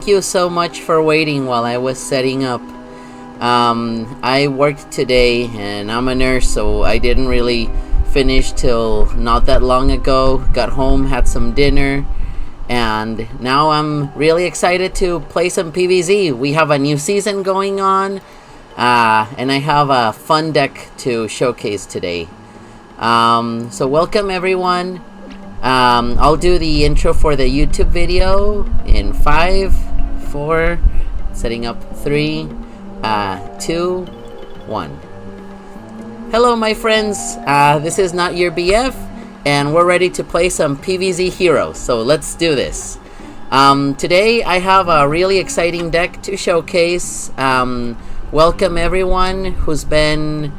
Thank you so much for waiting while I was setting up. I worked today and I'm a nurse, so I didn't really finish till not that long ago. Got home, had some dinner, and now I'm really excited to play some PvZ. We have a new season going on, and I have a fun deck to showcase today. So welcome everyone. I'll do the intro for the YouTube video in 5, 4, setting up 3, 2, 1. Hello my friends, this is Not Your BF, and we're ready to play some PvZ Heroes, so let's do this. Today I have a really exciting deck to showcase. Welcome everyone who's been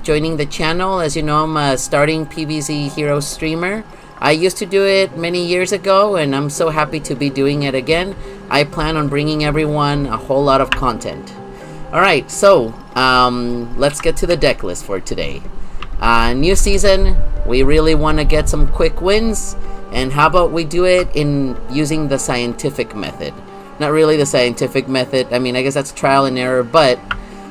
joining the channel. As you know, I'm a starting PvZ Heroes streamer. I used to do it many years ago, and I'm so happy to be doing it again. I plan on bringing everyone a whole lot of content. Alright, so let's get to the deck list for today. New season, we really want to get some quick wins, and how about we do it in using the scientific method. Not really the scientific method, I mean I guess that's trial and error, but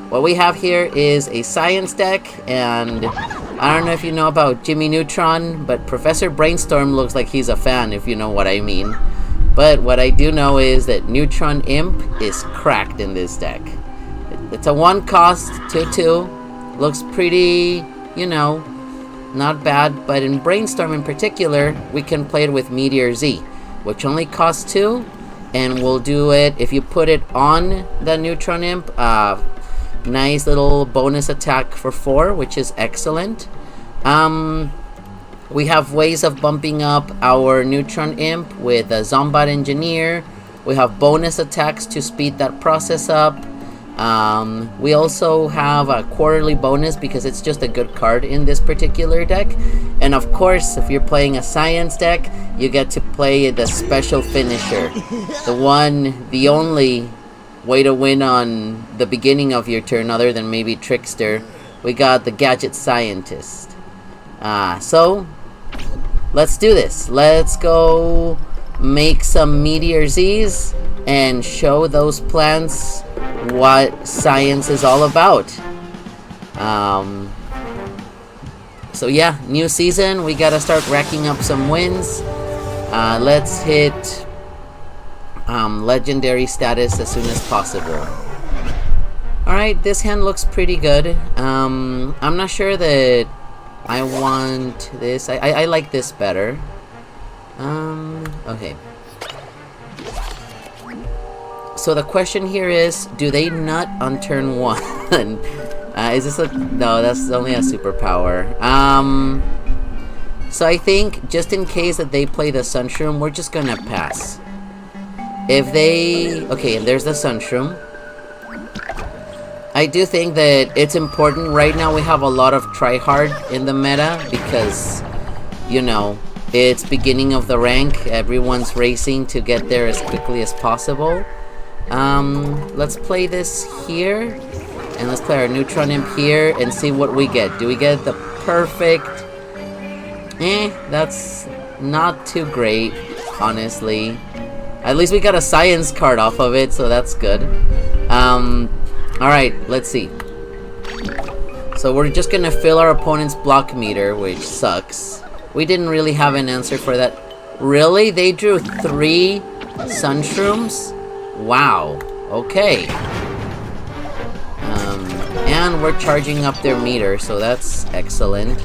what we have here is a science deck, and I don't know if you know about Jimmy Neutron, but Professor Brainstorm looks like he's a fan, if you know what I mean. But what I do know is that Neutron Imp is cracked in this deck. It's a 1 cost, 2/2. Looks pretty, you know, not bad. But in Brainstorm in particular, we can play it with Meteor Z, which only costs 2. And we'll do it, if you put it on the Neutron Imp, nice little bonus attack for 4, which is excellent. We have ways of bumping up our Neutron Imp with a Zombot Engineer. We have bonus attacks to speed that process up. We also have a quarterly bonus because it's just a good card in this particular deck. And of course, if you're playing a science deck, you get to play the special finisher. The only way to win on the beginning of your turn other than maybe Trickster. We got the Gadget Scientist. So let's do this. Let's go make some Meteor Z's and show those plants what science is all about. So yeah, new season, we gotta start racking up some wins. Let's hit legendary status as soon as possible. Alright, this hand looks pretty good. I'm not sure that I want this. I like this better. Okay. So the question here is, do they nut on turn 1? Is this a... No, that's only a superpower. So I think, just in case that they play the Sunshroom, we're just gonna pass. If they... Okay, and there's the Sunshroom. I do think that it's important. Right now we have a lot of tryhard in the meta because, you know, it's beginning of the rank. Everyone's racing to get there as quickly as possible. Let's play this here. And let's play our Neutron Imp here and see what we get. Do we get the perfect... that's not too great, honestly. At least we got a science card off of it, so that's good. Alright, let's see. So we're just gonna fill our opponent's block meter, which sucks. We didn't really have an answer for that. Really? They drew 3 Sunshrooms? Wow. Okay. And we're charging up their meter, so that's excellent.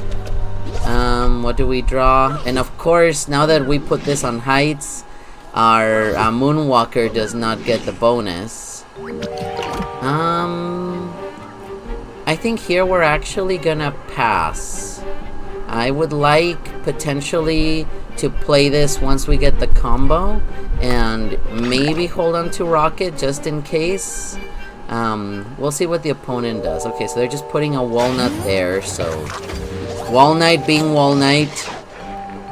What do we draw? And of course, now that we put this on heights, our Moonwalker does not get the bonus. I think here we're actually gonna pass. I would like potentially to play this once we get the combo and maybe hold on to Rocket just in case. We'll see what the opponent does. Okay, so they're just putting a Walnut there, so Walnut being Walnut.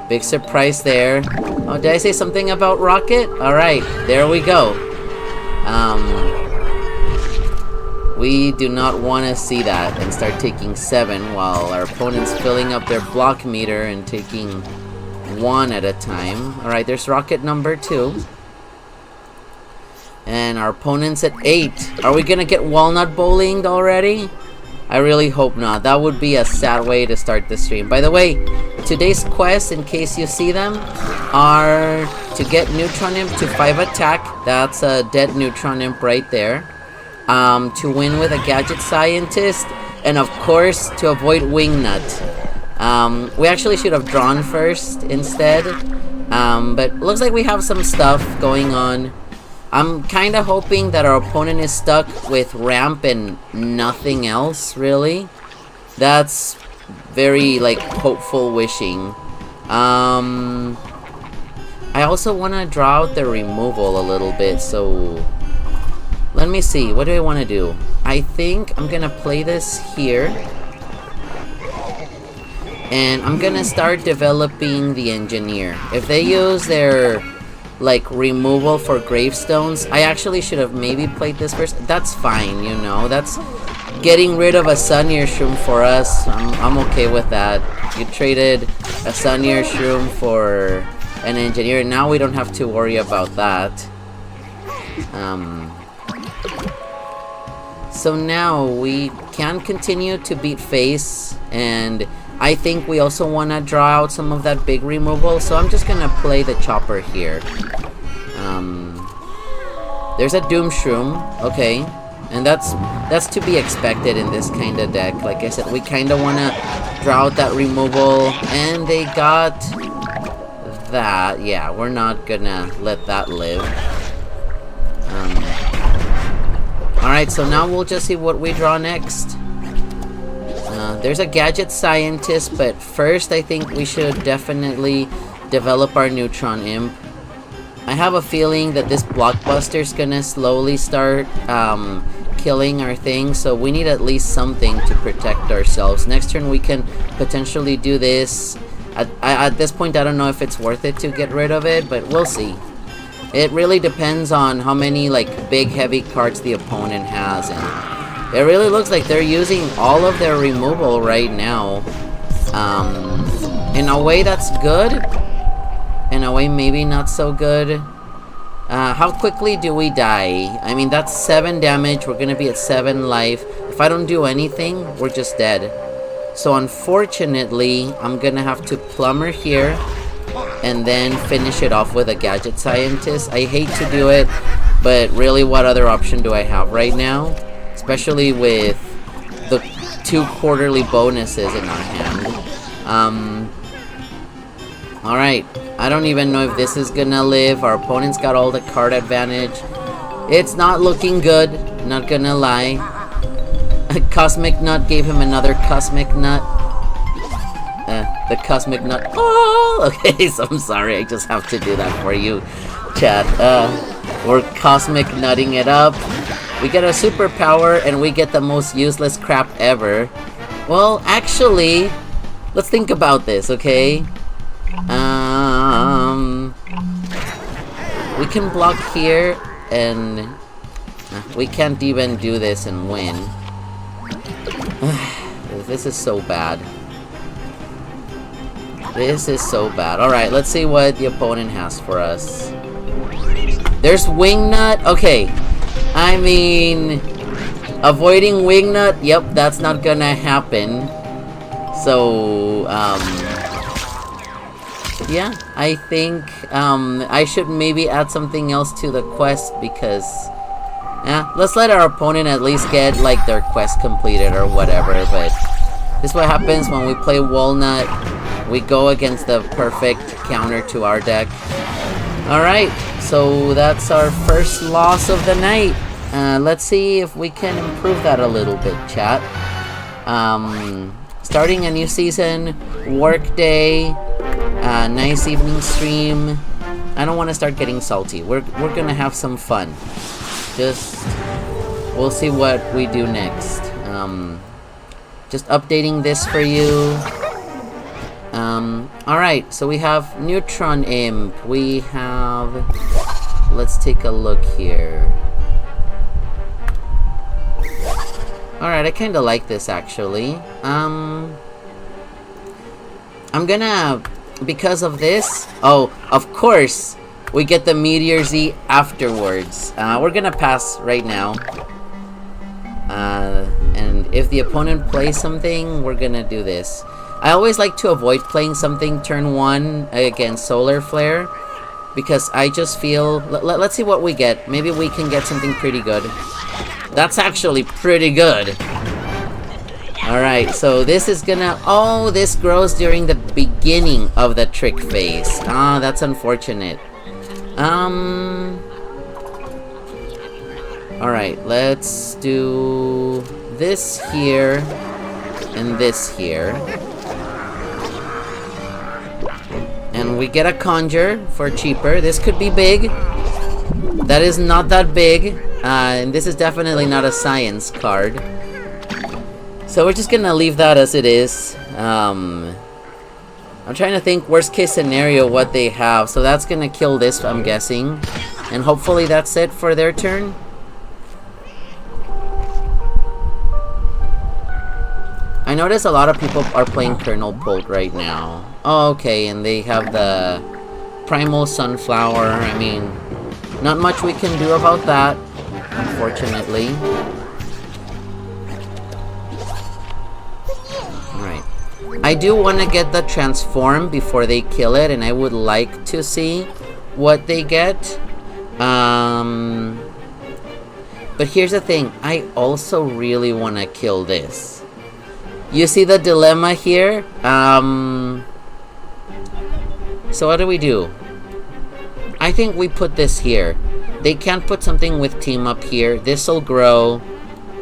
Big surprise there. Oh, did I say something about Rocket? Alright, there we go. We do not want to see that and start taking 7 while our opponent's filling up their block meter and taking 1 at a time. Alright, there's Rocket number 2. And our opponent's at 8. Are we gonna get walnut bowlinged already? I really hope not. That would be a sad way to start the stream. By the way, today's quests, in case you see them, are to get Neutron Imp to 5 attack. That's a dead Neutron Imp right there. To win with a Gadget Scientist. And of course, to avoid Wingnut. We actually should have drawn first instead. But looks like we have some stuff going on. I'm kind of hoping that our opponent is stuck with ramp and nothing else, really. That's very, like, hopeful wishing. I also want to draw out the removal a little bit, so... Let me see, what do I want to do? I think I'm going to play this here. And I'm going to start developing the engineer. If they use their... like removal for gravestones, I actually should have maybe played this first. That's fine, you know, that's getting rid of a Sunnier Shroom for us. I'm okay with that. You traded a Sunnier Shroom for an engineer, now we don't have to worry about that. So now we can continue to beat face, and I think we also want to draw out some of that big removal, so I'm just gonna play the chopper here. There's a Doom Shroom, okay, and that's to be expected in this kind of deck. Like I said, we kind of want to draw out that removal, and they got that. Yeah, we're not gonna let that live. Alright, so now we'll just see what we draw next. There's a Gadget Scientist, but first I think we should definitely develop our Neutron Imp. I have a feeling that this Blockbuster's gonna slowly start killing our thing, so we need at least something to protect ourselves. Next turn we can potentially do this. At this point I don't know if it's worth it to get rid of it, but we'll see. It really depends on how many like big heavy cards the opponent has, and it really looks like they're using all of their removal right now. In a way that's good. In a way maybe not so good. How quickly do we die? I mean, that's 7 damage. We're gonna be at 7 life. If I don't do anything, we're just dead. So unfortunately, I'm gonna have to Plumber here and then finish it off with a Gadget Scientist. I hate to do it, but really what other option do I have right now? Especially with the 2 quarterly bonuses in our hand. Alright, I don't even know if this is gonna live. Our opponent's got all the card advantage. It's not looking good, not gonna lie. Cosmic Nut gave him another Cosmic Nut. The Cosmic Nut. Oh, okay, so I'm sorry, I just have to do that for you, chat. We're Cosmic Nutting it up. We get a superpower, and we get the most useless crap ever. Well, actually, let's think about this, okay? We can block here, and we can't even do this and win. This is so bad. This is so bad. Alright, let's see what the opponent has for us. There's Wingnut. Okay. I mean, avoiding Wingnut, yep, that's not gonna happen. So, yeah, I think I should maybe add something else to the quest because, yeah, let's let our opponent at least get like their quest completed or whatever. But this is what happens when we play Walnut. We go against the perfect counter to our deck. Alright, so that's our first loss of the night. Let's see if we can improve that a little bit, chat. Starting a new season, work day, nice evening stream. I don't want to start getting salty. We're gonna have some fun. Just, we'll see what we do next. Just updating this for you. Alright, so we have Neutron Imp. We have... Let's take a look here. Alright, I kinda like this actually. I'm gonna... Because of this... Oh, of course! we get the Meteor Z afterwards. We're gonna pass right now. And if the opponent plays something, we're gonna do this. I always like to avoid playing something turn 1 against Solar Flare, because I just feel... Let's see what we get. Maybe we can get something pretty good. That's actually pretty good. Alright, so this is gonna... Oh, this grows during the beginning of the trick phase. Ah, that's unfortunate. Alright, let's do this here and this here. And we get a conjure for cheaper. This could be big. That is not that big. And this is definitely not a science card. So we're just gonna leave that as it is. I'm trying to think worst case scenario what they have. So that's gonna kill this, I'm guessing. And hopefully that's it for their turn. I notice a lot of people are playing Colonel Bolt right now. Oh, okay, and they have the Primal Sunflower. I mean, not much we can do about that, unfortunately. Right. I do want to get the Transform before they kill it, and I would like to see what they get. But here's the thing. I also really want to kill this. You see the dilemma here? So what do we do? I think we put this here. They can't put something with team up here. This'll grow.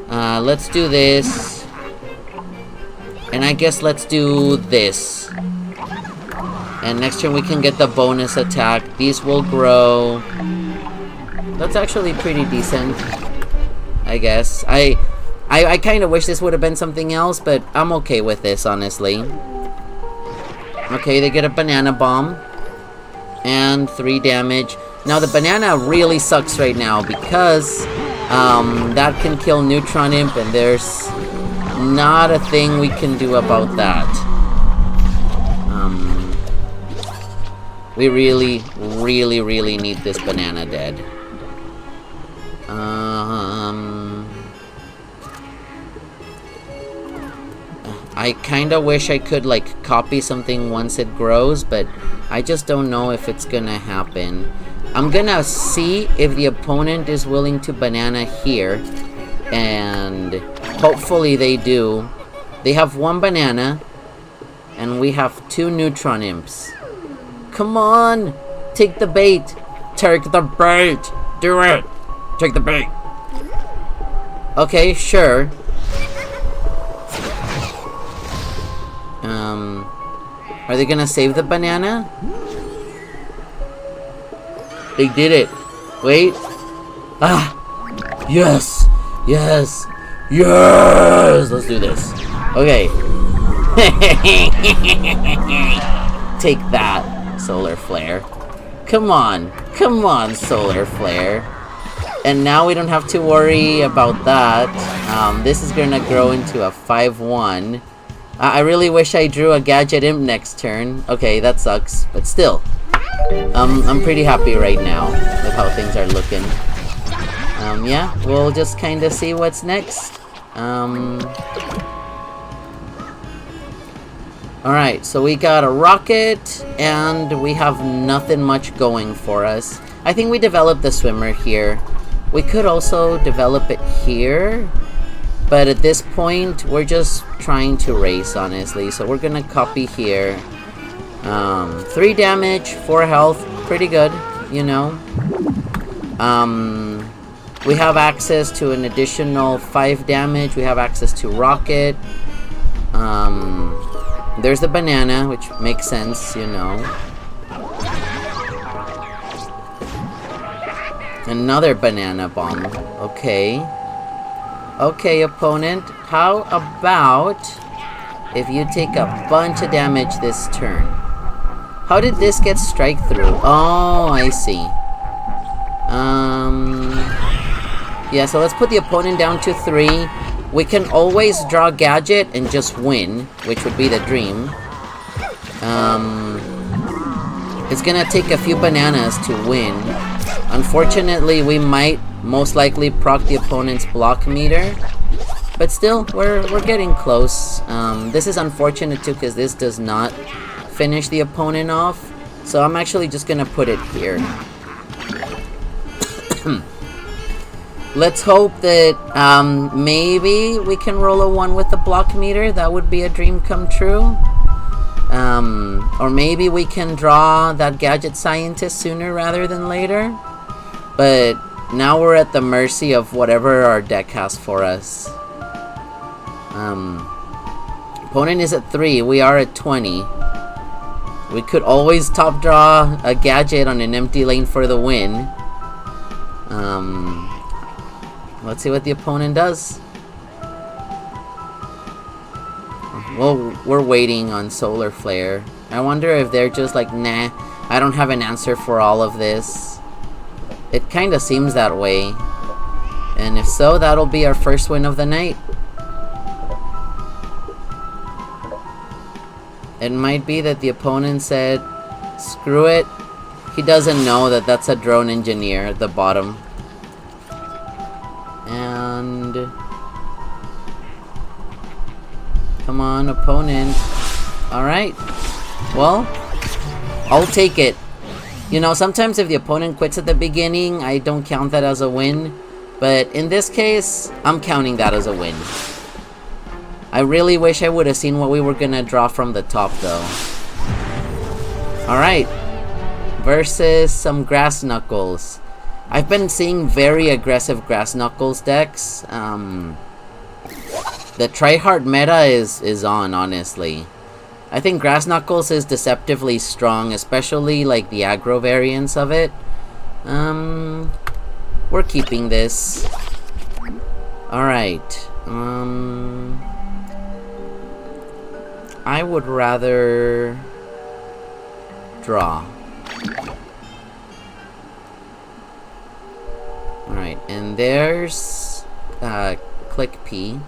Let's do this. And I guess let's do this. And next turn we can get the bonus attack. These will grow. That's actually pretty decent, I guess. I kind of wish this would have been something else, but I'm okay with this, honestly. Okay, they get a banana bomb. And 3 damage. Now, the banana really sucks right now because that can kill Neutron Imp, and there's not a thing we can do about that. We really, really, really need this banana dead. I kinda wish I could, like, copy something once it grows, but I just don't know if it's gonna happen. I'm gonna see if the opponent is willing to banana here, and hopefully they do. They have 1 banana, and we have 2 Neutron Imps. Come on! Take the bait! Take the bait! Do it! Take the bait! Okay, sure. Are they gonna save the banana? They did it. Wait. Ah! Yes! Yes! Yes! Let's do this. Okay. Take that, Solar Flare. Come on. Come on, Solar Flare. And now we don't have to worry about that. This is gonna grow into a 5-1. I really wish I drew a Gadget Imp next turn. Okay, that sucks, but still. I'm pretty happy right now with how things are looking. Yeah, we'll just kind of see what's next. Alright, so we got a rocket, and we have nothing much going for us. I think we developed the swimmer here. We could also develop it here. But at this point, we're just trying to race, honestly. So we're gonna copy here. 3 damage, 4 health, pretty good, you know. We have access to an additional 5 damage. We have access to rocket. There's the banana, which makes sense, you know. Another banana bomb. Okay. Okay, opponent, how about if you take a bunch of damage this turn? How did this get strike through? Oh, I see. Yeah, so let's put the opponent down to 3. We can always draw Gadget and just win, which would be the dream. It's gonna take a few bananas to win. Unfortunately, we might most likely proc the opponent's block meter. But still, we're getting close. This is unfortunate too, because this does not finish the opponent off. So I'm actually just gonna put it here. Let's hope that maybe we can roll a 1 with the block meter. That would be a dream come true. Or maybe we can draw that Gadget Scientist sooner rather than later. But now we're at the mercy of whatever our deck has for us. Opponent is at 3, we are at 20. We could always top draw a gadget on an empty lane for the win. Let's see what the opponent does. Well, we're waiting on Solar Flare. I wonder if they're just like, nah, I don't have an answer for all of this. It kinda seems that way. And if so, that'll be our first win of the night. It might be that the opponent said, screw it. He doesn't know that that's a drone engineer at the bottom. And... come on, opponent. Alright. Well, I'll take it. You know, sometimes if the opponent quits at the beginning, I don't count that as a win. But in this case, I'm counting that as a win. I really wish I would have seen what we were gonna draw from the top, though. Alright. Versus some Grass Knuckles. I've been seeing very aggressive Grass Knuckles decks. The tryhard meta is on, honestly. I think Grass Knuckles is deceptively strong, especially like the aggro variants of it. We're keeping this. Alright. I would rather draw. Alright, and there's click P.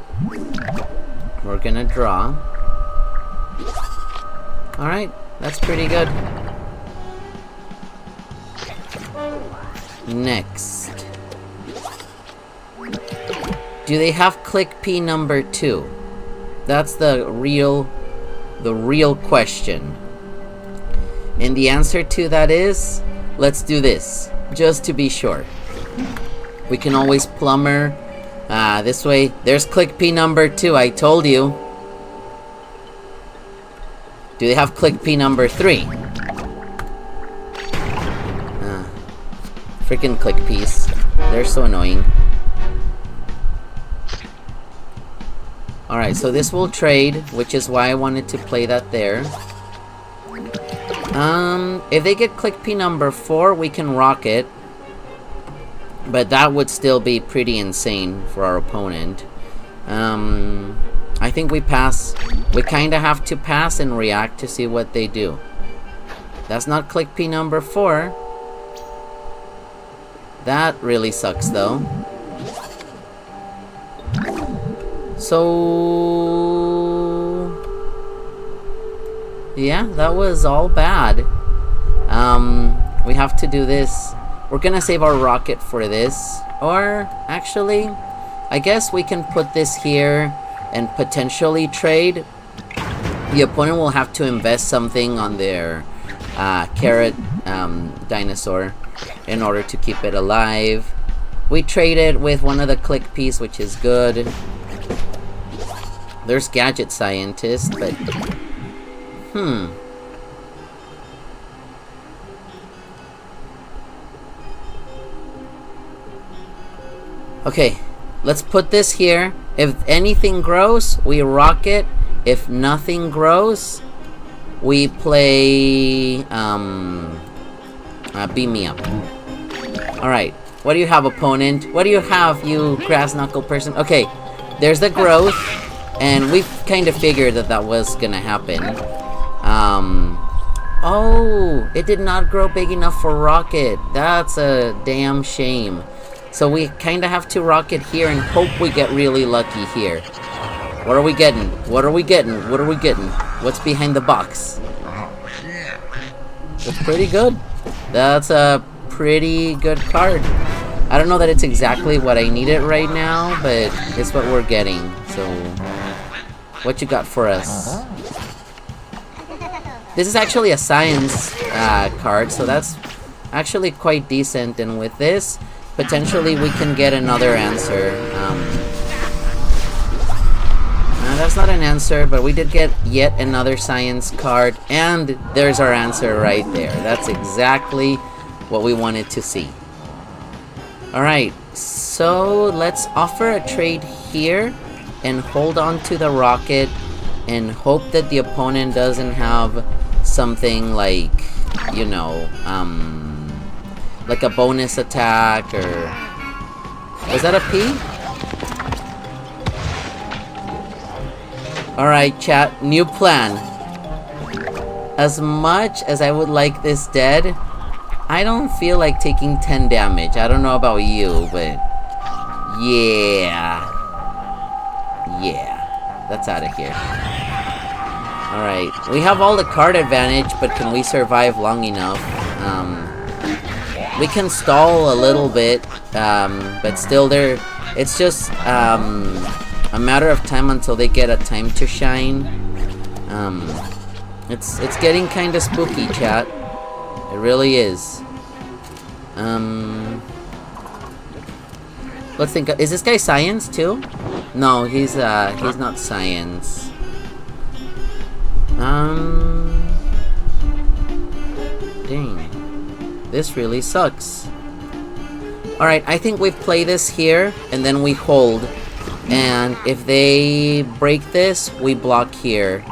We're gonna draw. Alright, that's pretty good. Next. Do they have click P number 2? That's the real question. And the answer to that is, let's do this, just to be sure. We can always Plumber. This way, there's click P number 2, I told you. Do they have click P number 3? Freaking click P's. They're so annoying. Alright, so this will trade, which is why I wanted to play that there. If they get click P number 4, we can rock it. But that would still be pretty insane for our opponent. I think we pass. We kinda have to pass and react to see what they do. That's not click P number 4. That really sucks though. So... yeah, that was all bad. We have to do this. We're gonna save our rocket for this. Or, actually, I guess we can put this here and potentially trade. The opponent will have to invest something on their carrot dinosaur in order to keep it alive. We trade it with one of the click P's, which is good. There's Gadget Scientist, but... okay, let's put this here. If anything grows, we rock it. If nothing grows, we play... beam me up. Alright, what do you have, opponent? What do you have, you grass knuckle person? Okay, there's the growth, and we kind of figured that that was gonna happen. Oh, it did not grow big enough for rocket. That's a damn shame. So we kind of have to rocket here and hope we get really lucky here. What are we getting? What are we getting? What are we getting? What's behind the box? That's pretty good. That's a pretty good card. I don't know that it's exactly what I needed right now, but it's what we're getting. So, what you got for us? This is actually a science card, so that's actually quite decent. And with this, potentially we can get another answer. That's not an answer, but we did get yet another science card, and there's our answer right there. That's exactly what we wanted to see. Alright, so let's offer a trade here and hold on to the rocket and hope that the opponent doesn't have something like, you know, like a bonus attack or... Was that a P? Alright, chat, new plan. As much as I would like this dead, I don't feel like taking 10 damage. I don't know about you, but... Yeah. Yeah. That's out of here. Alright, we have all the card advantage, but can we survive long enough? We can stall a little bit, but still there... It's just, a matter of time until they get a time to shine. It's getting kind of spooky, chat. It really is. Let's think. Is this guy science too? No, he's not science. Dang, this really sucks. All right, I think we play this here and then we hold. And if they break this, we block here.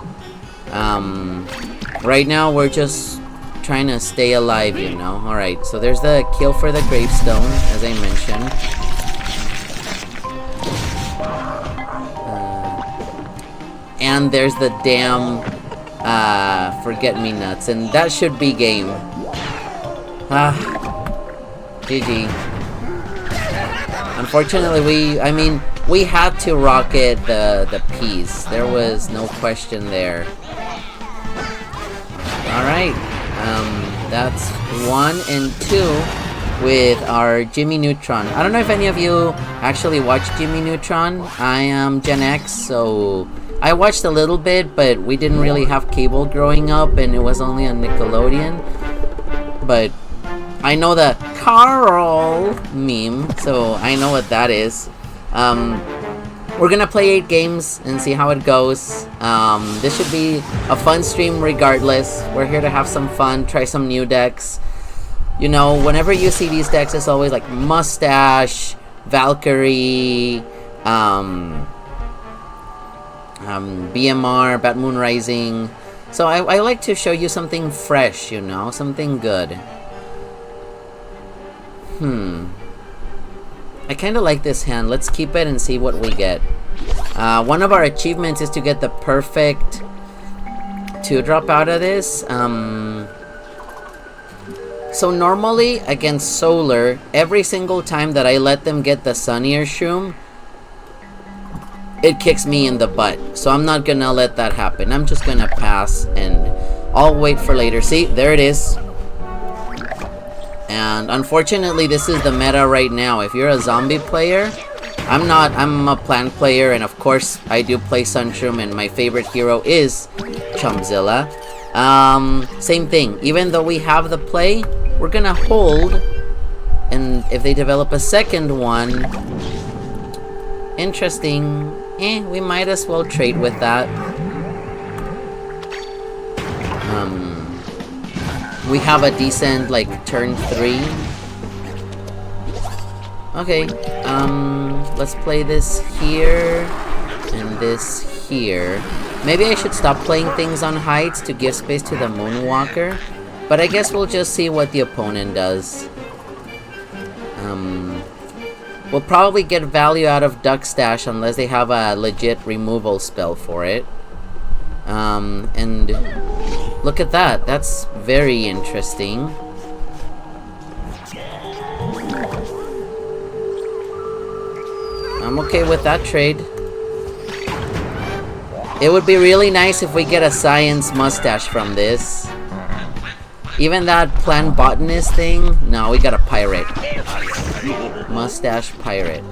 Right now, we're just trying to stay alive, you know? Alright, so there's the kill for the gravestone, as I mentioned. And there's the damn forget-me-nuts. And that should be game. GG. Unfortunately, we had to rocket the piece. There was no question there. Alright. That's 1 and 2 with our Jimmy Neutron. I don't know if any of you actually watched Jimmy Neutron. I am Gen X, so I watched a little bit, but we didn't really have cable growing up, and it was only on Nickelodeon. But I know the Carl meme, so I know what that is. We're gonna play 8 games and see how it goes. This should be a fun stream regardless. We're here to have some fun, try some new decks. You know, whenever you see these decks, it's always like Mustache, Valkyrie, BMR, Bat Moon Rising. So I like to show you something fresh, you know, something good. I kind of like this hand. Let's keep it and see what we get. One of our achievements is to get the perfect 2-drop out of this. So normally against Solar, every single time that I let them get the Sunnier Shroom, it kicks me in the butt. So I'm not gonna let that happen. I'm just gonna pass and I'll wait for later. See, there it is. And unfortunately, this is the meta right now. If you're a zombie player, I'm not. I'm a plant player, and of course, I do play Sunshroom, and my favorite hero is Chumpzilla. Same thing. Even though we have the play, we're gonna hold, and if they develop a second one, interesting. We might as well trade with that. We have a decent, like, turn 3. Okay, let's play this here, and this here. Maybe I should stop playing things on heights to give space to the Moonwalker, but I guess we'll just see what the opponent does. We'll probably get value out of Duck Stash unless they have a legit removal spell for it. And look at that. That's very interesting. I'm okay with that trade. It would be really nice if we get a Science Mustache from this. Even that plant botanist thing? No, we got a pirate. Mustache pirate.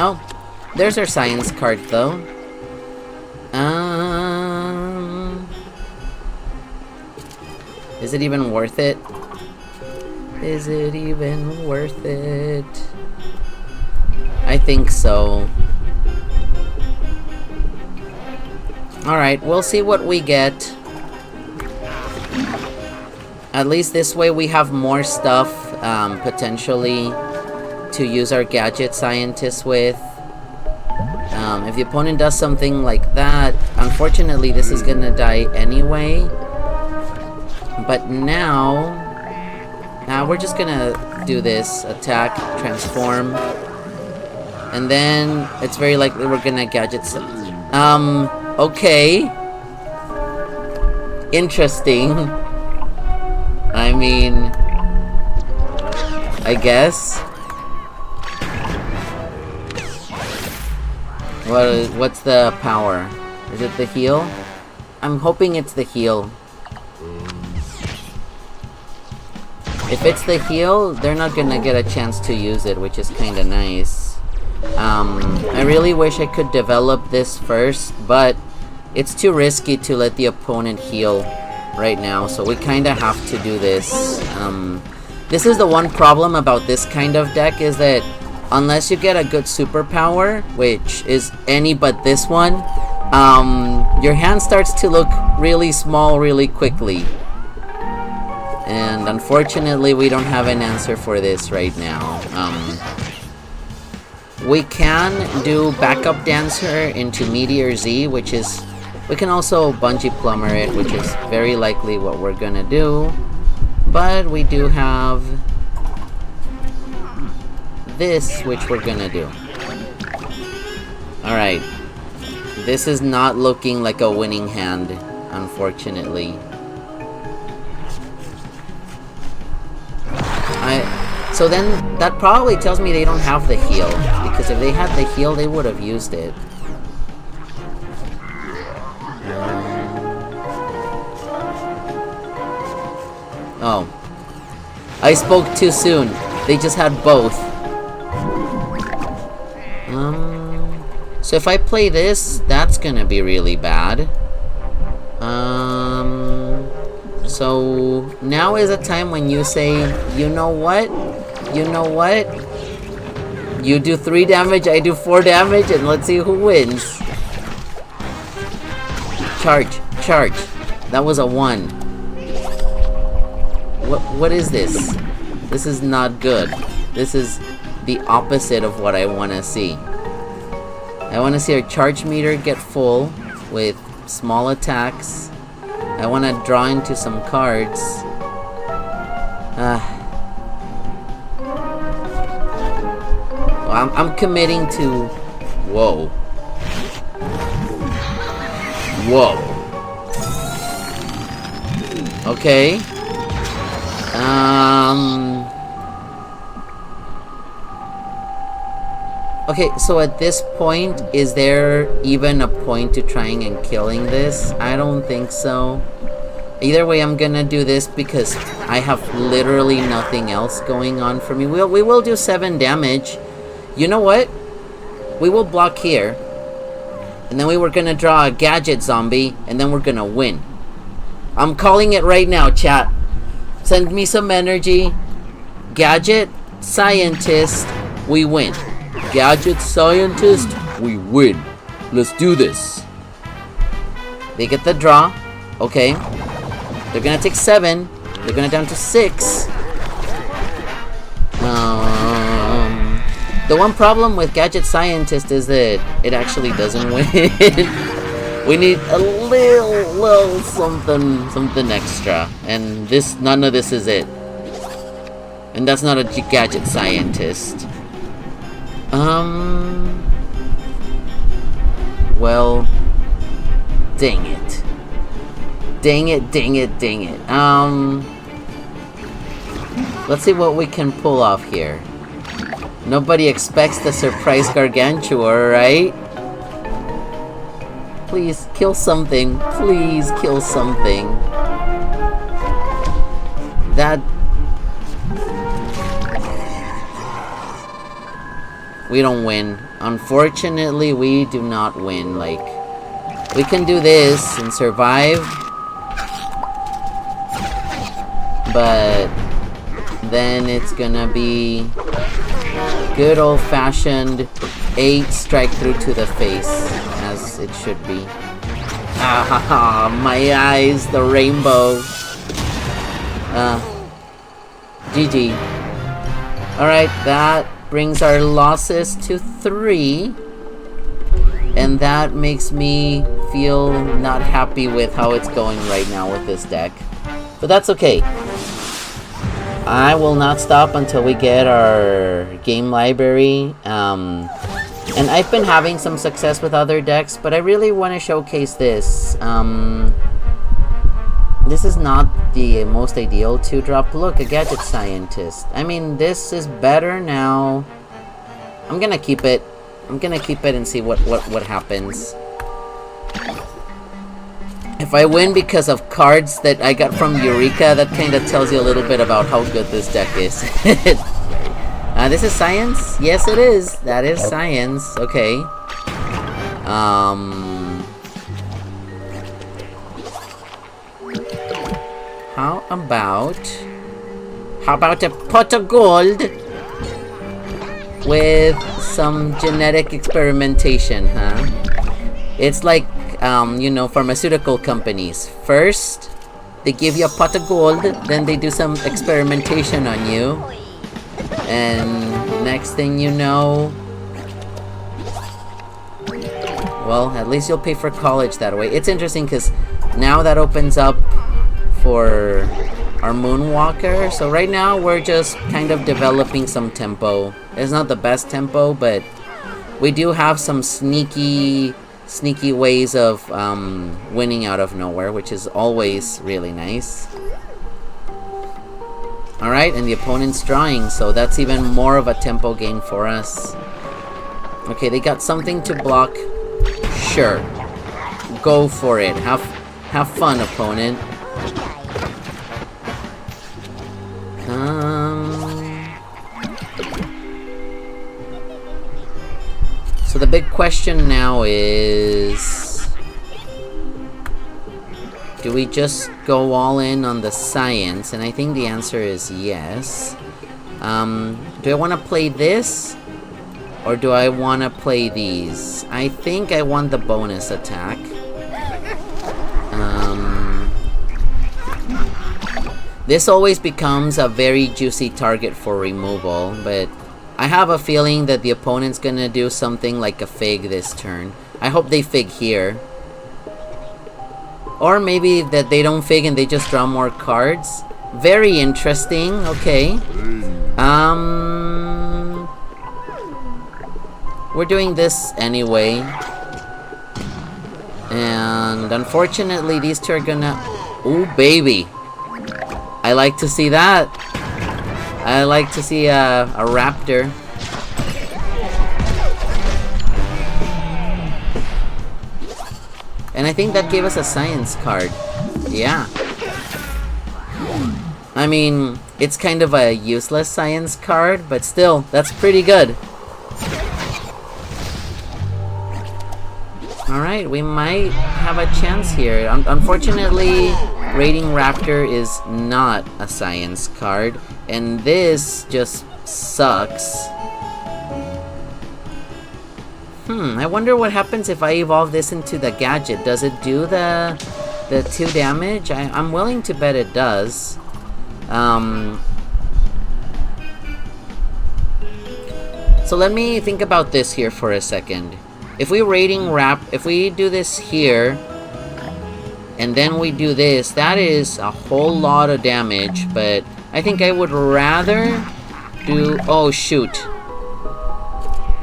Oh, there's our science card though. Is it even worth it? Is it even worth it? I think so. Alright, we'll see what we get. At least this way we have more stuff, potentially, to use our Gadget Scientist with. If the opponent does something like that, unfortunately this is gonna die anyway. But now, we're just gonna do this. Attack, transform. And then, it's very likely we're gonna Gadget... okay. Interesting. I mean... I guess. What's the power? Is it the heal? I'm hoping it's the heal. If it's the heal, they're not gonna get a chance to use it, which is kinda nice. I really wish I could develop this first, but it's too risky to let the opponent heal right now, so we kinda have to do this. This is the one problem about this kind of deck, is that unless you get a good superpower, which is any but this one, your hand starts to look really small really quickly. And unfortunately, we don't have an answer for this right now. We can do Backup Dancer into Meteor Z, which is... We can also Bungee Plumber it, which is very likely what we're gonna do. But we do have... this, which we're gonna do. Alright. This is not looking like a winning hand, unfortunately. So then, that probably tells me they don't have the heal, because if they had the heal, they would have used it. Oh. I spoke too soon. They just had both. So if I play this, that's gonna be really bad. So now is a time when you say, you know what? You know what? You do 3 damage, I do 4 damage, and let's see who wins. Charge, charge. That was a 1. What is this? This is not good. This is the opposite of what I want to see. I want to see our charge meter get full with small attacks. I want to draw into some cards. I'm committing to... Whoa. Whoa. Okay. Okay, so at this point, is there even a point to trying and killing this? I don't think so. Either way, I'm gonna do this because I have literally nothing else going on for me. We will do 7 damage. You know what? We will block here. And then we were gonna draw a Gadget Zombie, and then we're gonna win. I'm calling it right now, chat. Send me some energy. Gadget Scientist, we win. Gadget Scientist, we win. Let's do this. They get the draw. Okay. They're gonna take 7. They're gonna down to 6. The one problem with Gadget Scientist is that it actually doesn't win. We need a little something extra, and none of this is it. And that's not a Gadget Scientist. Well, dang it. Dang it, dang it, dang it. Let's see what we can pull off here. Nobody expects the surprise Gargantua, right? Please, kill something. Please, kill something. that... We don't win. Unfortunately, we do not win. Like, we can do this and survive, but then it's gonna be good old-fashioned 8 strike through to the face, as it should be. Ah ha ha, my eyes, the rainbow. GG. Alright, that brings our losses to 3. And that makes me feel not happy with how it's going right now with this deck. But that's okay. I will not stop until we get our game library. And I've been having some success with other decks, but I really want to showcase this. This is not the most ideal 2-drop. Look, a Gadget Scientist. I mean, this is better now. I'm gonna keep it. I'm gonna keep it and see what happens. If I win because of cards that I got from Eureka, that kind of tells you a little bit about how good this deck is. This is science? Yes, it is. That is science. Okay. How about a pot of gold with some genetic experimentation, huh? It's like, you know, pharmaceutical companies. First, they give you a pot of gold, then they do some experimentation on you. And next thing you know, well, at least you'll pay for college that way. It's interesting because now that opens up for our Moonwalker. So right now we're just kind of developing some tempo. It's not the best tempo, but we do have some sneaky ways of winning out of nowhere, which is always really nice. Alright, and the opponent's drawing, so that's even more of a tempo gain for us. Okay, they got something to block. Sure. Go for it. Have fun, opponent. So the big question now is, do we just go all in on the science? And I think the answer is yes. Do I want to play this? Or do I want to play these? I think I want the bonus attack. This always becomes a very juicy target for removal, but I have a feeling that the opponent's gonna do something like a Fig this turn. I hope they Fig here. Or maybe that they don't Fig and they just draw more cards. Very interesting, okay. We're doing this anyway. And unfortunately these two are gonna... Ooh, baby. I like to see that. I like to see a raptor. And I think that gave us a science card. Yeah. I mean, it's kind of a useless science card, but still, that's pretty good. Alright, we might have a chance here. Unfortunately, Raiding Raptor is not a science card, and this just sucks. I wonder what happens if I evolve this into the gadget. Does it do the 2 damage? I'm willing to bet it does. So let me think about this here for a second. If we if we do this here, and then we do this, that is a whole lot of damage, but I think I would rather do... Oh, shoot.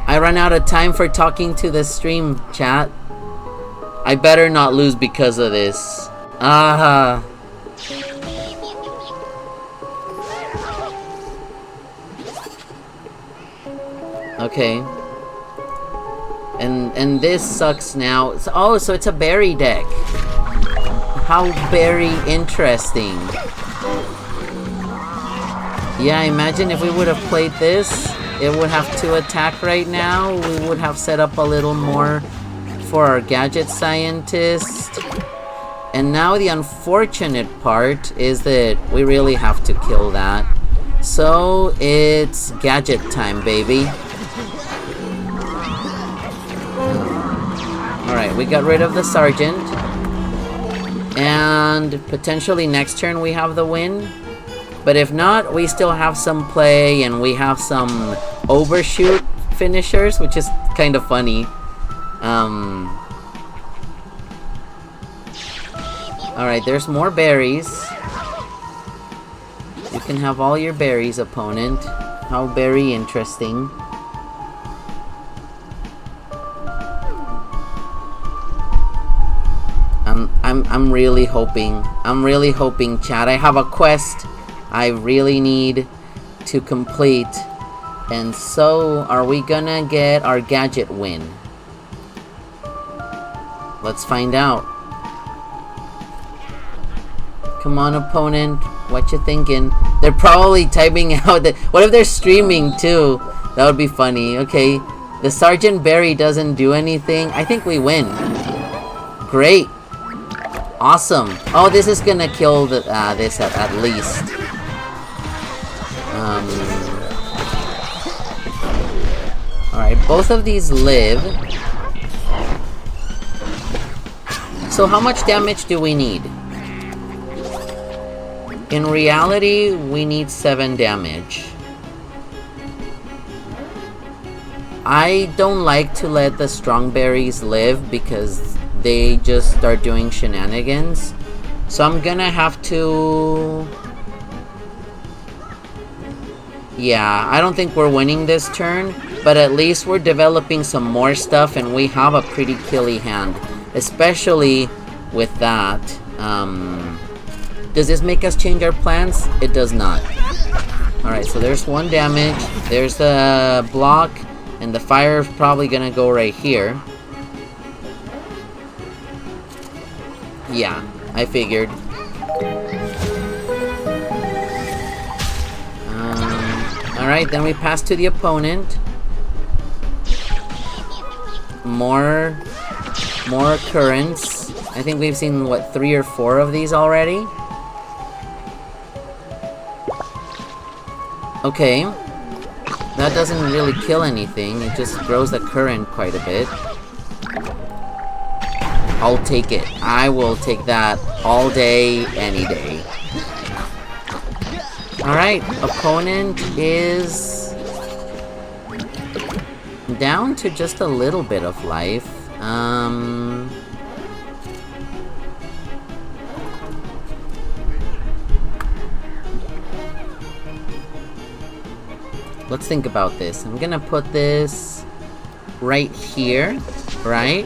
I ran out of time for talking to the stream, chat. I better not lose because of this. Okay. And this sucks now. Oh, so it's a berry deck. How very interesting. Yeah, imagine if we would have played this, it would have 2 attack right now. We would have set up a little more for our Gadget Scientist. And now the unfortunate part is that we really have to kill that. So it's gadget time, baby. Alright, we got rid of the sergeant. And potentially next turn we have the win. But if not, we still have some play and we have some overshoot finishers, which is kind of funny. Alright, there's more berries. You can have all your berries, opponent. How very interesting. I'm really hoping, chat. I have a quest I really need to complete. And so, are we gonna get our gadget win? Let's find out. Come on, opponent. What you thinking? They're probably typing out that. What if they're streaming too? That would be funny. Okay. The Sergeant Barry doesn't do anything. I think we win. Great. Awesome. Oh, this is gonna kill the, this at least. Alright, both of these live. So how much damage do we need? In reality, we need 7 damage. I don't like to let the strong berries live because they just start doing shenanigans. So I'm gonna have to... Yeah, I don't think we're winning this turn, but at least we're developing some more stuff and we have a pretty killy hand. Especially with that. Does this make us change our plans? It does not. Alright, so there's 1 damage. There's the block. And the fire is probably gonna go right here. Yeah, I figured. Alright, then we pass to the opponent. More occurrence. I think we've seen, what, 3 or 4 of these already? Okay. That doesn't really kill anything, it just grows the current quite a bit. I'll take it. I will take that all day, any day. Alright, opponent is down to just a little bit of life. Let's think about this. I'm gonna put this right here, right?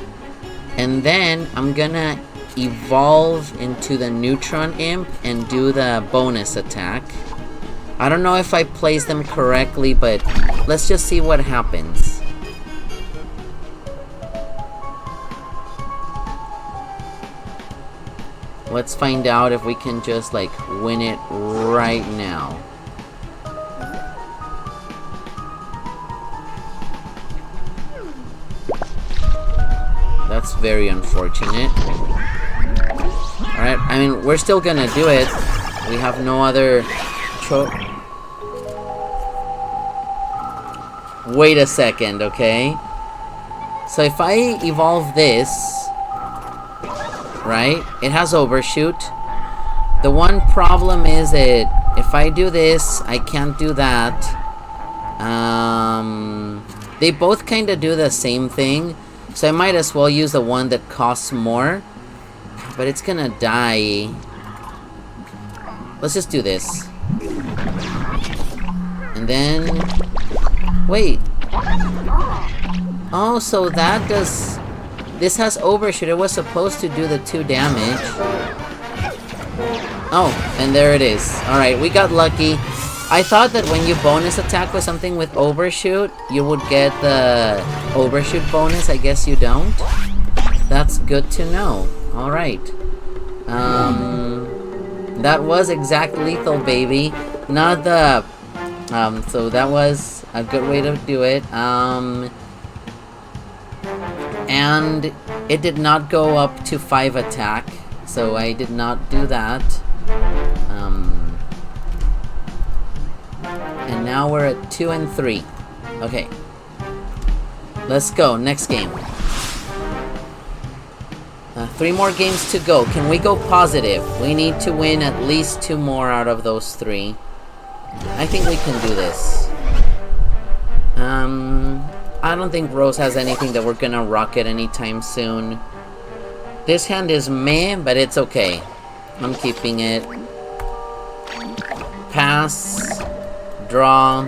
And then I'm gonna evolve into the Neutron Imp and do the bonus attack. I don't know if I placed them correctly, but let's just see what happens. Let's find out if we can just, like, win it right now. That's very unfortunate. Alright, I mean, we're still gonna do it. We have no other Wait a second, okay? So if I evolve this, right? It has overshoot. The one problem is that if I do this, I can't do that. They both kind of do the same thing. So I might as well use the one that costs more. But it's gonna die. Let's just do this. And then... Wait. Oh, so that does... This has overshoot. It was supposed to do the 2 damage. Oh, and there it is. Alright, we got lucky. I thought that when you bonus attack with something with overshoot, you would get the overshoot bonus. I guess you don't. That's good to know. Alright. That was exact lethal, baby. Not the So that was a good way to do it. And it did not go up to 5 attack, so I did not do that. And now we're at 2 and 3. Okay. Let's go, next game. 3 more games to go. Can we go positive? We need to win at least 2 more out of those 3. I think we can do this. I don't think Rose has anything that we're gonna rocket anytime soon. This hand is meh, but it's okay. I'm keeping it. Pass. Draw.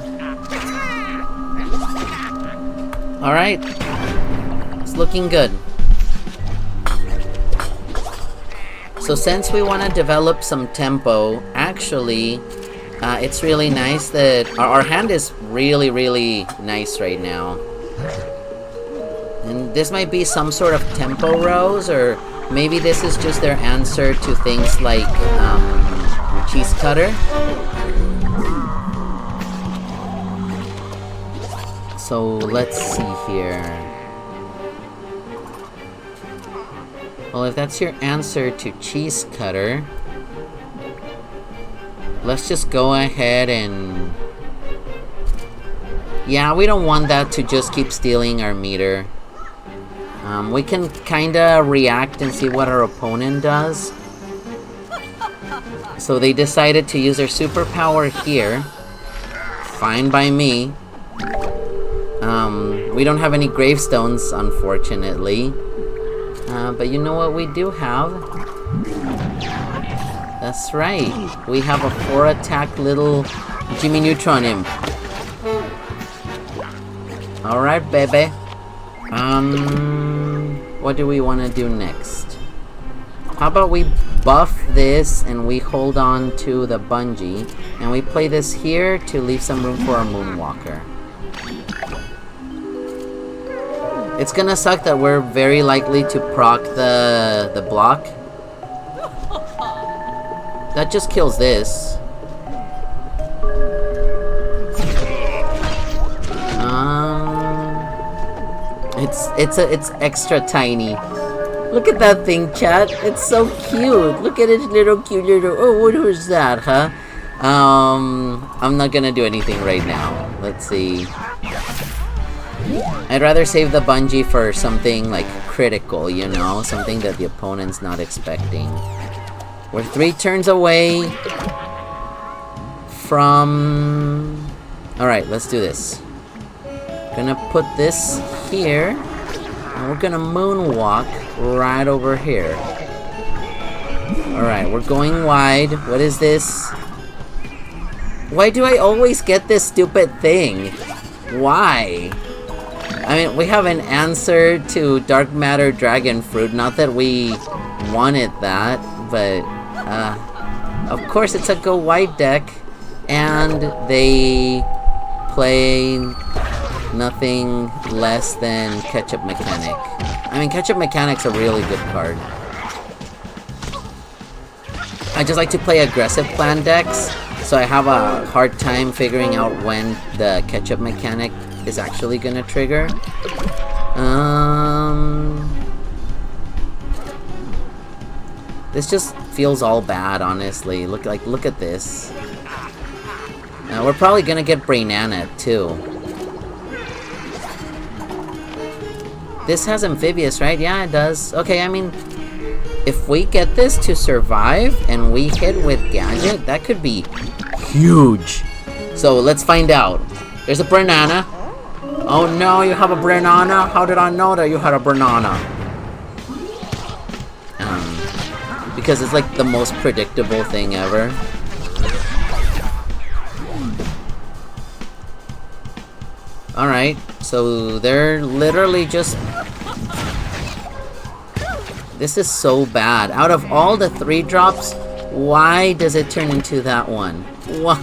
Alright. It's looking good. So since we want to develop some tempo, actually, it's really nice that our hand is really nice right now. And this might be some sort of tempo rose, or maybe this is just their answer to things like cheese cutter. So let's see here. Well, if that's your answer to cheese cutter, let's just go ahead and... Yeah, we don't want that to just keep stealing our meter. We can kinda react and see what our opponent does. So they decided to use their superpower here. Fine by me. We don't have any gravestones, unfortunately. But you know what we do have? That's right. We have a 4 attack little Jimmy Neutron Imp. Alright, baby. What do we want to do next? How about we buff this and we hold on to the Bungee and we play this here to leave some room for our Moonwalker. It's gonna suck that we're very likely to proc the block. That just kills this. It's extra tiny. Look at that thing, chat. It's so cute. Look at its little cute little... Oh, what was that, huh? I'm not gonna do anything right now. Let's see. I'd rather save the Bungee for something like critical, you know? Something that the opponent's not expecting. We're 3 turns away from... Alright, let's do this. Gonna put this here. And we're gonna moonwalk right over here. Alright, we're going wide. What is this? Why do I always get this stupid thing? Why? I mean, we have an answer to Dark Matter Dragon Fruit. Not that we wanted that, but of course it's a go wide deck, and they play nothing less than Ketchup Mechanic. I mean, Ketchup Mechanic's a really good card. I just like to play aggressive plan decks, so I have a hard time figuring out when the Ketchup Mechanic is actually gonna trigger. This just feels all bad, honestly. Look at this. We're probably gonna get Brainana too. This has Amphibious, right? Yeah, it does. Okay, I mean, if we get this to survive and we hit with Gadget, that could be huge. So let's find out. There's a Brainana. Oh no, you have a Brainana? How did I know that you had a Brainana? Because it's like the most predictable thing ever. Alright, so they're literally just... This is so bad. Out of all the 3 drops, why does it turn into that one? Why?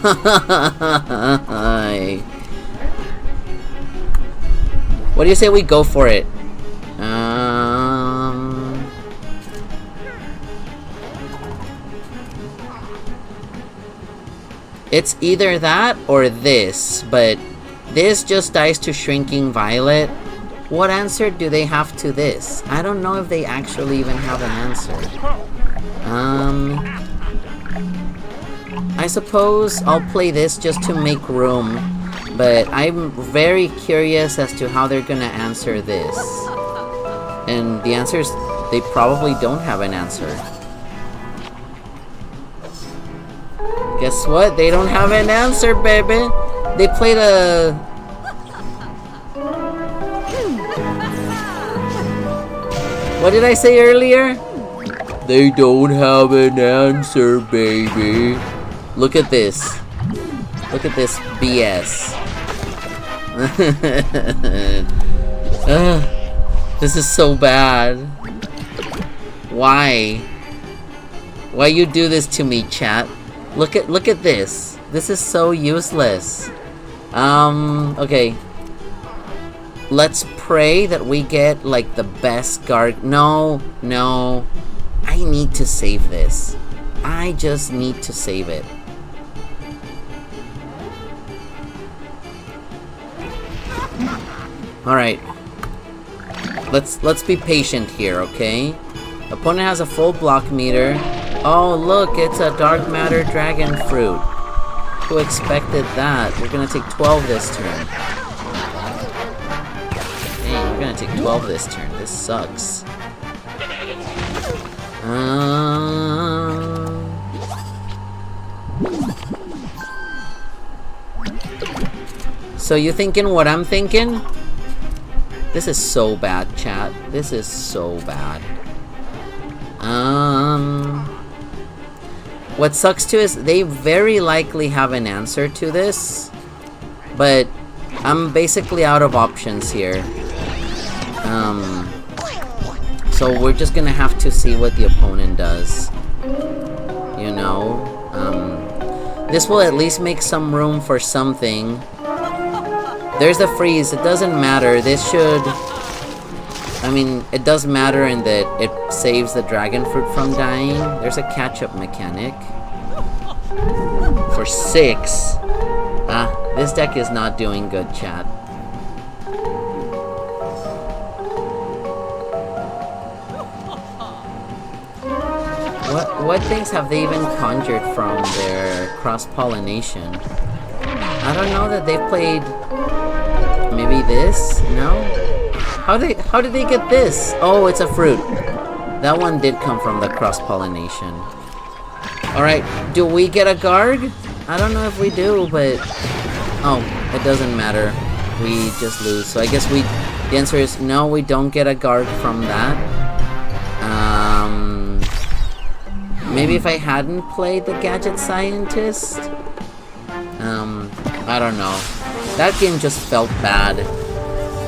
What do you say we go for it? It's either that or this, but this just dies to Shrinking Violet. What answer do they have to this? I don't know if they actually even have an answer. I suppose I'll play this just to make room, but I'm very curious as to how they're gonna answer this. And the answer is they probably don't have an answer. Guess what? They don't have an answer, baby! They played a... What did I say earlier? They don't have an answer, baby. Look at this. Look at this BS. This is so bad. Why? Why you do this to me, chat? Look at this. This is so useless. Okay. Let's pray that we get like the best guard. No. I need to save this. I just need to save it. Alright. Let's be patient here, okay? Opponent has a full block meter. Oh, look, it's a dark matter dragon fruit. Who expected that? We're gonna take 12 this turn. Dang, we're gonna take 12 this turn. This sucks. So you thinking what I'm thinking? This is so bad, chat. This is so bad. What sucks too is they very likely have an answer to this, but I'm basically out of options here. So we're just gonna have to see what the opponent does. You know? This will at least make some room for something. There's the freeze. It doesn't matter. This should... I mean, it does matter in that it saves the dragon fruit from dying. There's a catch-up mechanic. For 6. This deck is not doing good, chat. What things have they even conjured from their cross-pollination? I don't know that they've played... Maybe this? No? How did they get this? Oh, it's a fruit. That one did come from the cross-pollination. Alright, do we get a guard? I don't know if we do, but... Oh, it doesn't matter. We just lose. So I guess the answer is no, we don't get a guard from that. Maybe if I hadn't played the Gadget Scientist? I don't know. That game just felt bad.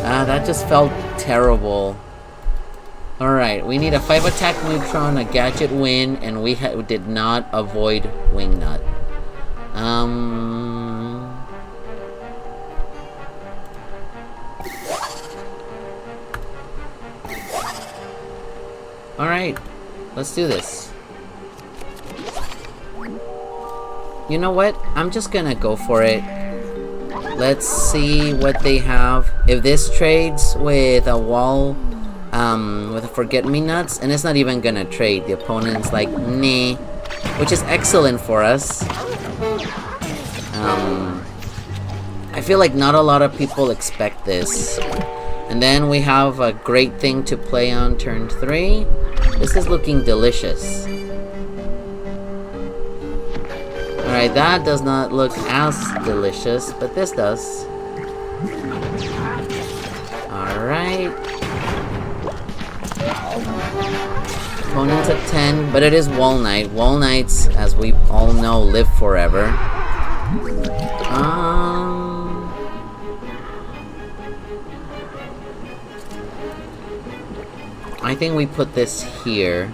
That just felt terrible. Alright, we need a 5 attack Neutron, a Gadget win, and we did not avoid Wingnut. Alright, let's do this. You know what? I'm just gonna go for it. Let's see what they have. If this trades with a wall, with a Forget-Me-Nuts, and it's not even gonna trade. The opponent's like, nah. Which is excellent for us. I feel like not a lot of people expect this. And then we have a great thing to play on turn 3. This is looking delicious. Alright, that does not look as delicious, but this does. Alright. Opponent's at 10, but it is Wall Knight. Wall Knights, as we all know, live forever. I think we put this here,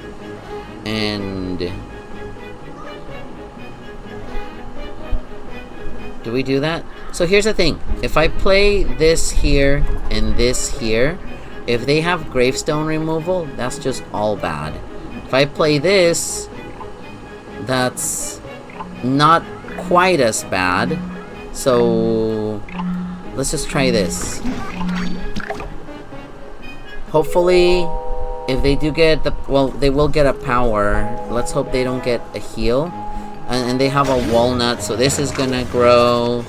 and... Do we do that? So here's the thing. If I play this here and this here, if they have gravestone removal, that's just all bad. If I play this, that's not quite as bad. So let's just try this. Hopefully, if they do get the... well, they will get a power. Let's hope they don't get a heal. And they have a walnut, so this is gonna grow.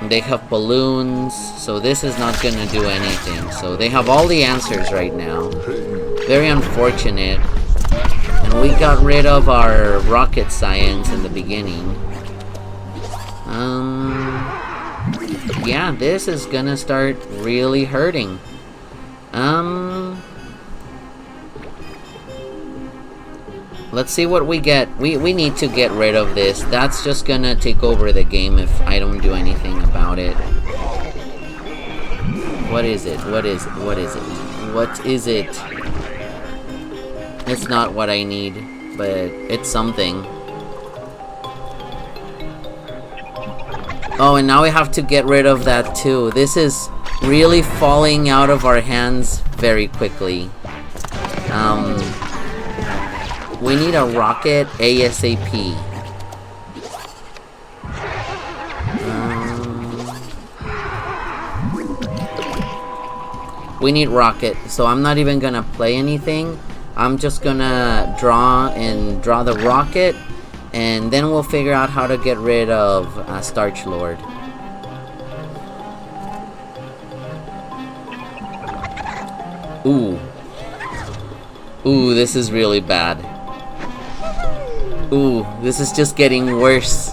They have balloons, so this is not gonna do anything. So they have all the answers right now. Very unfortunate. And we got rid of our rocket science in the beginning. Yeah, this is gonna start really hurting. Let's see what we get. We need to get rid of this. That's just gonna take over the game if I don't do anything about it. What is it? What is it? What is it? What is it? It's not what I need, but it's something. Oh, and now we have to get rid of that too. This is really falling out of our hands very quickly. We need a rocket ASAP. We need rocket, so I'm not even gonna play anything. I'm just gonna draw the rocket, and then we'll figure out how to get rid of Starch Lord. Ooh. Ooh, this is really bad. Ooh, this is just getting worse.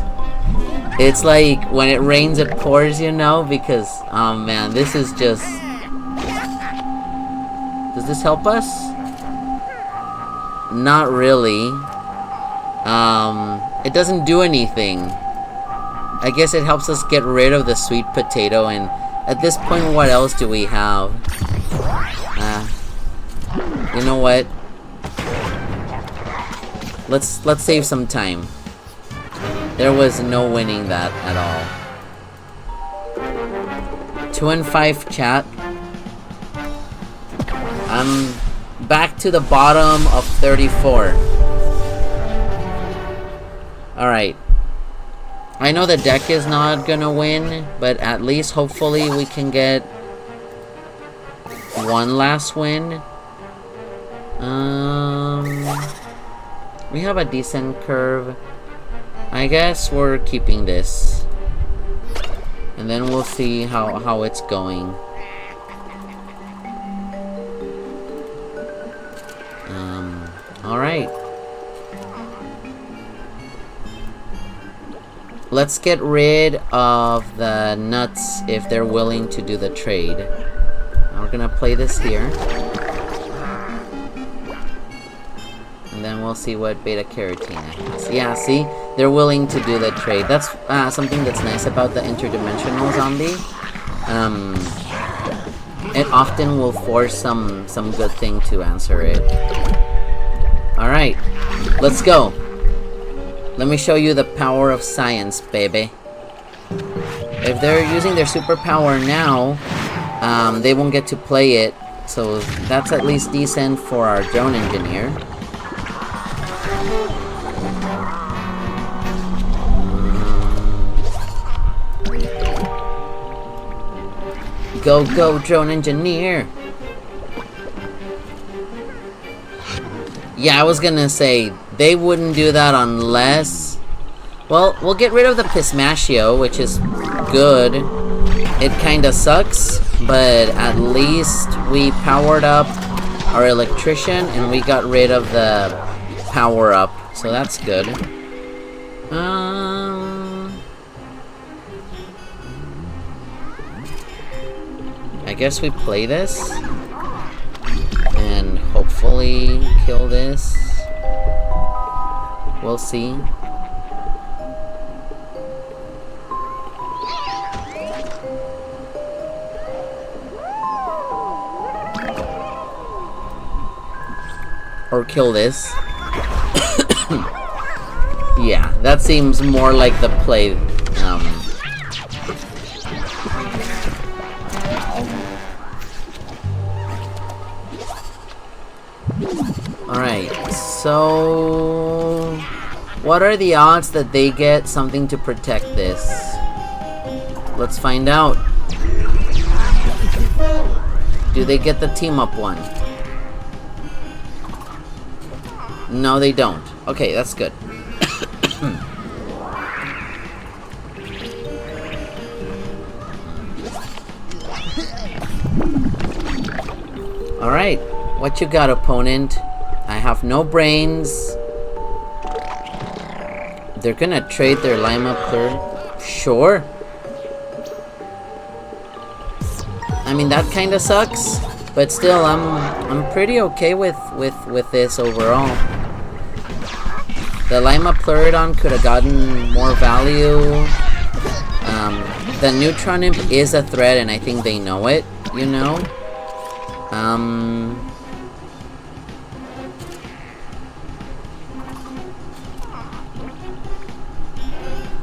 It's like when it rains it pours, you know, because oh man, this is just... does this help us? Not really. It doesn't do anything. I guess it helps us get rid of the sweet potato, and at this point what else do we have? You know what? Let's save some time. There was no winning that at all. 2 and 5 chat. I'm back to the bottom of 34. Alright. I know the deck is not gonna win, but at least hopefully we can get one last win. We have a decent curve. I guess we're keeping this. And then we'll see how it's going. Alright. Let's get rid of the nuts if they're willing to do the trade. We're gonna play this here. And then we'll see what beta carotene has. Yeah, see? They're willing to do the trade. That's something that's nice about the interdimensional zombie. It often will force some good thing to answer it. Alright, let's go. Let me show you the power of science, baby. If they're using their superpower now, they won't get to play it. So that's at least decent for our drone engineer. Go, go, drone engineer! Yeah, I was gonna say, they wouldn't do that unless... well, we'll get rid of the Pismachio, which is good. It kinda sucks, but at least we powered up our electrician and we got rid of the power-up, so that's good. I guess we play this and hopefully kill this. We'll see. Or kill this. Yeah, that seems more like the play. Alright, so... What are the odds that they get something to protect this? Let's find out. Do they get the team up one? No, they don't. Okay, that's good. Alright, what you got, opponent? I have no brains. They're gonna trade their lima plur. Sure. I mean, that kind of sucks, but still, I'm pretty okay with this overall. The lima pleurodon could have gotten more value. The Neutron Imp is a threat, and I think they know it. You know.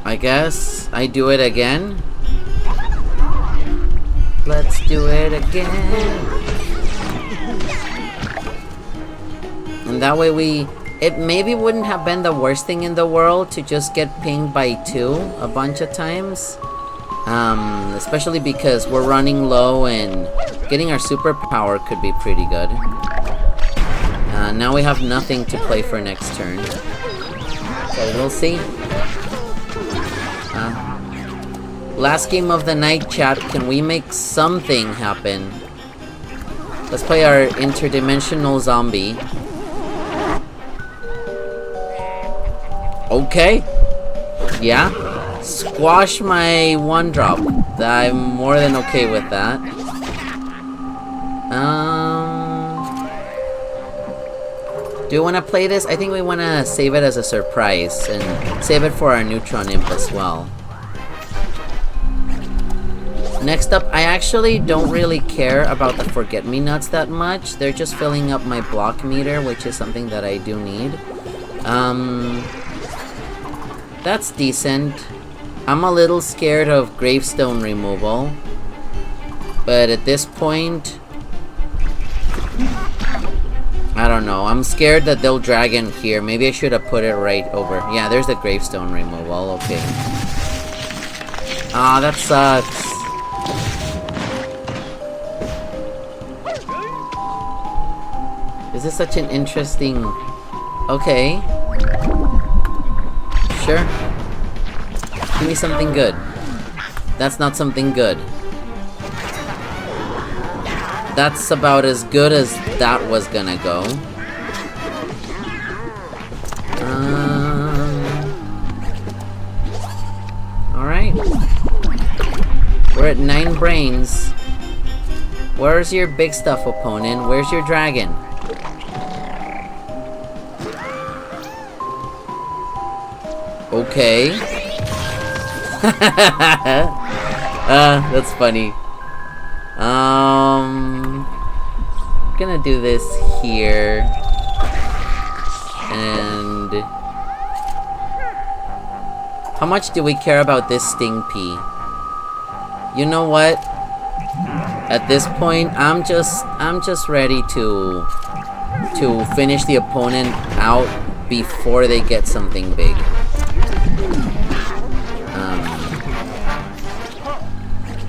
I guess I do it again. Let's do it again. And that way it maybe wouldn't have been the worst thing in the world to just get pinged by 2 a bunch of times. Especially because we're running low and getting our superpower could be pretty good. Now we have nothing to play for next turn. So we'll see. Last game of the night, chat. Can we make something happen? Let's play our Interdimensional Zombie. Okay. Yeah. Squash my 1-drop. I'm more than okay with that. Do you want to play this? I think we want to save it as a surprise and save it for our Neutron Imp as well. Next up, I actually don't really care about the forget-me-nuts that much. They're just filling up my block meter, which is something that I do need. That's decent. I'm a little scared of gravestone removal. But at this point, I don't know. I'm scared that they'll drag in here. Maybe I should have put it right over. Yeah, there's the gravestone removal. Okay. Ah, that sucks. This is such an interesting... Okay. Sure. Give me something good. That's not something good. That's about as good as that was gonna go. Alright. We're at 9 brains. Where's your big stuff, opponent? Where's your dragon? Okay. That's funny. Gonna do this here. And how much do we care about this Sting Pea? You know what? At this point, I'm just ready to finish the opponent out before they get something big.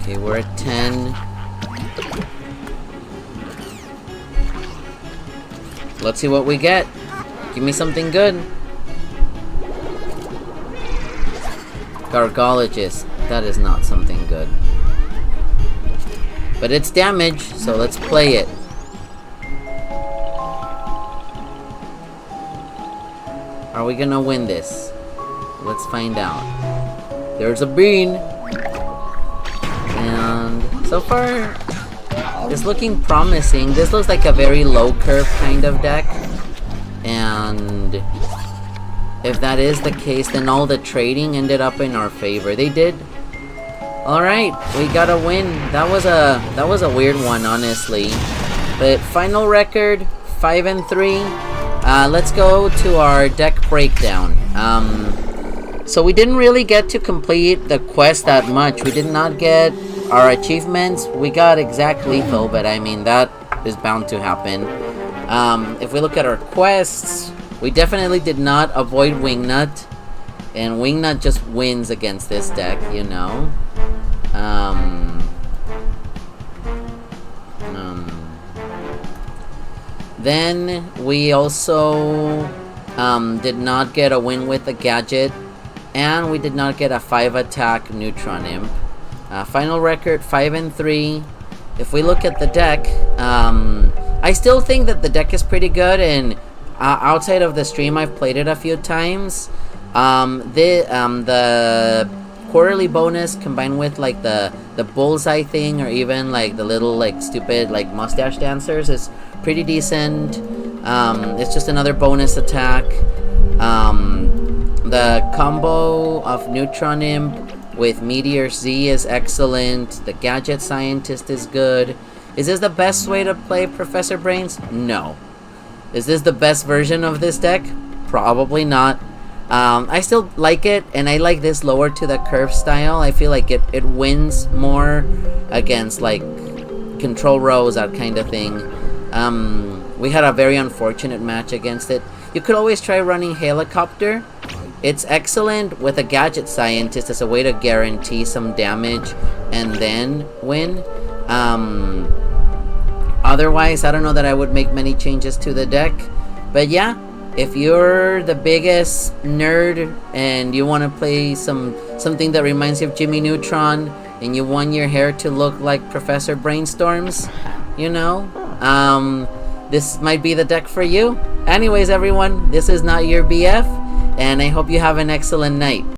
Okay, we're at 10. Let's see what we get. Give me something good. Gargologist. That is not something good. But it's damage, so let's play it. Are we gonna win this? Let's find out. There's a bean. And so far, it's looking promising. This looks like a very low curve kind of deck. And if that is the case, then all the trading ended up in our favor. They did. Alright, we got a win. That was a weird one, honestly. But final record, 5-3. Let's go to our deck breakdown. So we didn't really get to complete the quest that much. We did not get our achievements. We got exact lethal, but I mean, that is bound to happen. If we look at our quests, We definitely did not avoid Wingnut, and Wingnut just wins against this deck, you know. Then we also did not get a win with the Gadget, and we did not get a 5-attack Neutron Imp. Final record 5-3. If we look at the deck, I still think that the deck is pretty good, and outside of the stream I've played it a few times. The quarterly bonus combined with like the bullseye thing, or even like the little like stupid like mustache dancers, is pretty decent. It's just another bonus attack. The combo of Neutron Imp with Meteor Z is excellent. The Gadget Scientist is good. Is this the best way to play Professor Brains? No. Is this the best version of this deck? Probably not. I still like it, and I like this lower to the curve style. I feel like it wins more against like control rows, that kind of thing. We had a very unfortunate match against it. You could always try running Helicopter. It's excellent with a Gadget Scientist as a way to guarantee some damage and then win. Otherwise, I don't know that I would make many changes to the deck. But yeah, if you're the biggest nerd and you want to play something that reminds you of Jimmy Neutron, and you want your hair to look like Professor Brainstorm's, you know, this might be the deck for you. Anyways, everyone, this is Not Your BF, and I hope you have an excellent night.